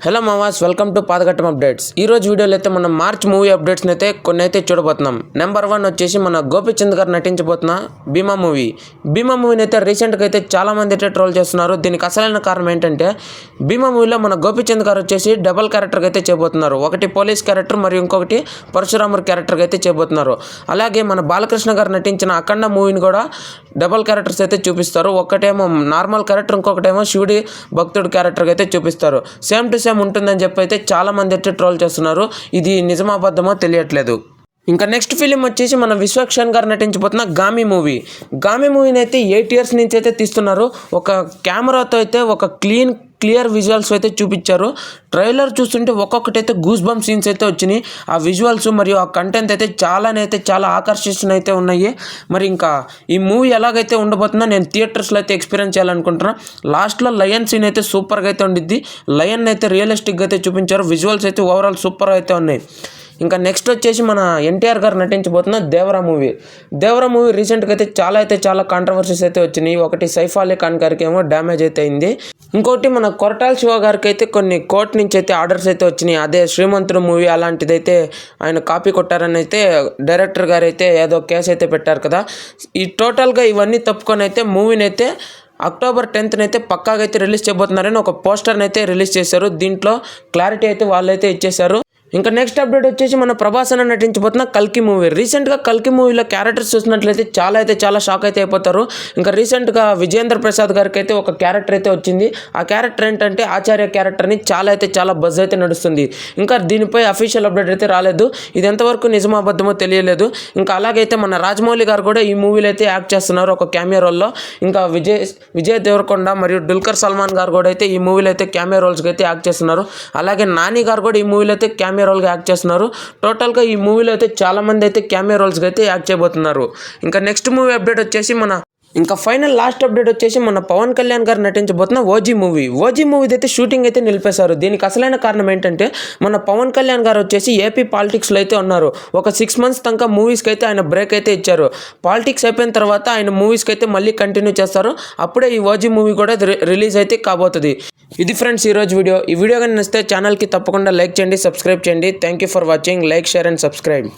Hello మావాస్, welcome to Padaghattam updates. ఈ రోజు వీడియోలో అయితే మనం మార్చ్ మూవీ అప్డేట్స్ని అయితే కొన్ని అయితే చూడబోతున్నాం. నెంబర్ 1 వచ్చేసి మన గోపీచంద్ గారు నటించబోతున్న భీమా మూవీని అయితే రీసెంట్గా అయితే చాలామంది అయితే ట్రోల్ చేస్తున్నారు. దీనికి అసలైన కారణం ఏంటంటే భీమా మూవీలో మన గోపీచంద్ గారు వచ్చేసి డబల్ క్యారెక్టర్గా అయితే చేయబోతున్నారు. ఒకటి పోలీస్ క్యారెక్టర్ మరియు ఇంకొకటి పరశురాముడు క్యారెక్టర్గా అయితే చేయబోతున్నారు. అలాగే మన బాలకృష్ణ గారు నటించిన అఖండ మూవీని కూడా డబల్ క్యారెక్టర్స్ అయితే చూపిస్తారు. ఒకటేమో నార్మల్ క్యారెక్టర్, ఇంకొకటేమో శివుడి భక్తుడు క్యారెక్టర్గా అయితే చూపిస్తారు. సేమ్ టు సేమ్ ఉంటుందని చెప్పి అయితే చాలా మంది అయితే ట్రోల్ చేస్తున్నారు. ఇది నిజమాబద్ధమో తెలియట్లేదు. ఇంకా నెక్స్ట్ ఫిలిం వచ్చేసి మన విశ్వక్షణ్ గారు నటించబోతున్న గామి మూవీని అయితే 8 years నుంచి అయితే తీస్తున్నారు. ఒక కెమెరాతో అయితే ఒక క్లియర్ విజువల్స్ అయితే చూపించారు. ట్రైలర్ చూస్తుంటే ఒక్కొక్కటైతే గూస్ బంప్ సీన్స్ అయితే వచ్చినాయి. ఆ విజువల్స్ మరియు ఆ కంటెంట్ అయితే చాలా ఆకర్షిస్తున్న అయితే ఉన్నాయి. మరి ఇంకా ఈ మూవీ ఎలాగైతే ఉండబోతుందో నేను థియేటర్స్లో అయితే ఎక్స్పీరియన్స్ చేయాలనుకుంటున్నాను. లాస్ట్లో లయన్ సీన్ అయితే సూపర్గా అయితే ఉండిద్ది. లయన్ అయితే రియలిస్టిక్గా అయితే చూపించారు. విజువల్స్ అయితే ఓవరాల్ సూపర్ అయితే ఉన్నాయి. ఇంకా నెక్స్ట్ వచ్చేసి మన ఎన్టీఆర్ గారు నటించబోతున్న దేవరా మూవీ రీసెంట్గా అయితే చాలా కాంట్రవర్సీస్ అయితే వచ్చినాయి. ఒకటి సైఫ్ అలీ ఖాన్ గారికి ఏమో డ్యామేజ్ అయితే అయింది. ఇంకోటి మన కొరటాల శివ గారికి అయితే కొన్ని కోర్టు నుంచి అయితే ఆర్డర్స్ అయితే వచ్చినాయి. అదే శ్రీమంతుడు మూవీ అలాంటిది అయితే ఆయన కాపీ కొట్టారని అయితే డైరెక్టర్ గారు అయితే ఏదో కేసు అయితే పెట్టారు కదా. ఈ టోటల్గా ఇవన్నీ తప్పుకొని అయితే మూవీని అయితే October 10th అయితే పక్కాగా అయితే రిలీజ్ చేయబోతున్నారని ఒక పోస్టర్ని అయితే రిలీజ్ చేశారు. దీంట్లో క్లారిటీ అయితే వాళ్ళైతే ఇచ్చేశారు. ఇంకా నెక్స్ట్ అప్డేట్ వచ్చేసి మన ప్రభాస్ అన్న నటించబోతున్న కల్కి మూవీ. రీసెంట్గా కల్కి మూవీలో క్యారెక్టర్స్ చూసినట్లయితే చాలా షాక్ అయితే అయిపోతారు. ఇంకా రీసెంట్గా విజేంద్ర ప్రసాద్ గారికి అయితే ఒక క్యారెక్టర్ అయితే వచ్చింది. ఆ క్యారెక్టర్ ఏంటంటే ఆచార్య క్యారెక్టర్ని చాలా బజ్ అయితే నడుస్తుంది. ఇంకా దీనిపై అఫీషియల్ అప్డేట్ అయితే రాలేదు. ఇది ఎంతవరకు నిజమాబద్ధమో తెలియలేదు. ఇంకా అలాగైతే మన రాజమౌళి గారు కూడా ఈ మూవీలో అయితే యాక్ట్ చేస్తున్నారు ఒక క్యామియో రోల్లో. ఇంకా విజయ్ దేవరకొండ మరియు దుల్కర్ సల్మాన్ గారు కూడా అయితే ఈ మూవీలో అయితే క్యామియో రోల్స్కి అయితే యాక్ట్ చేస్తున్నారు. అలాగే నాని గారు కూడా ఈ మూవీలో అయితే క్యామియో రోల్గా యాక్ట్ చేస్తున్నారు. టోటల్గా ఈ మూవీలో అయితే చాలా మంది అయితే క్యామియో రోల్స్గా అయితే యాక్ట్ చేయబోతున్నారు. ఇంకా నెక్స్ట్ మూవీ అప్డేట్ వచ్చేసి ఇంకా ఫైనల్ లాస్ట్ అప్డేట్ వచ్చేసి మన పవన్ కళ్యాణ్ గారు నటించబోతున్న ఓజీ మూవీ అయితే షూటింగ్ అయితే నిలిపేశారు. దీనికి అసలైన కారణం ఏంటంటే మన పవన్ కళ్యాణ్ గారు వచ్చేసి ఏపీ పాలిటిక్స్లో అయితే ఉన్నారు. ఒక 6 months దాకా మూవీస్కి అయితే ఆయన బ్రేక్ అయితే ఇచ్చారు. పాలిటిక్స్ అయిపోయిన తర్వాత ఆయన మూవీస్కి అయితే మళ్ళీ కంటిన్యూ చేస్తారు. అప్పుడే ఈ ఓజీ మూవీ కూడా రిలీజ్ అయితే కాబోతుంది. ఇది ఫ్రెండ్స్ ఈరోజు వీడియో. ఈ వీడియో కానీ నచ్చితే ఛానల్కి తప్పకుండా లైక్ చేయండి, సబ్స్క్రైబ్ చేయండి. Thank you for watching. Like, share and subscribe.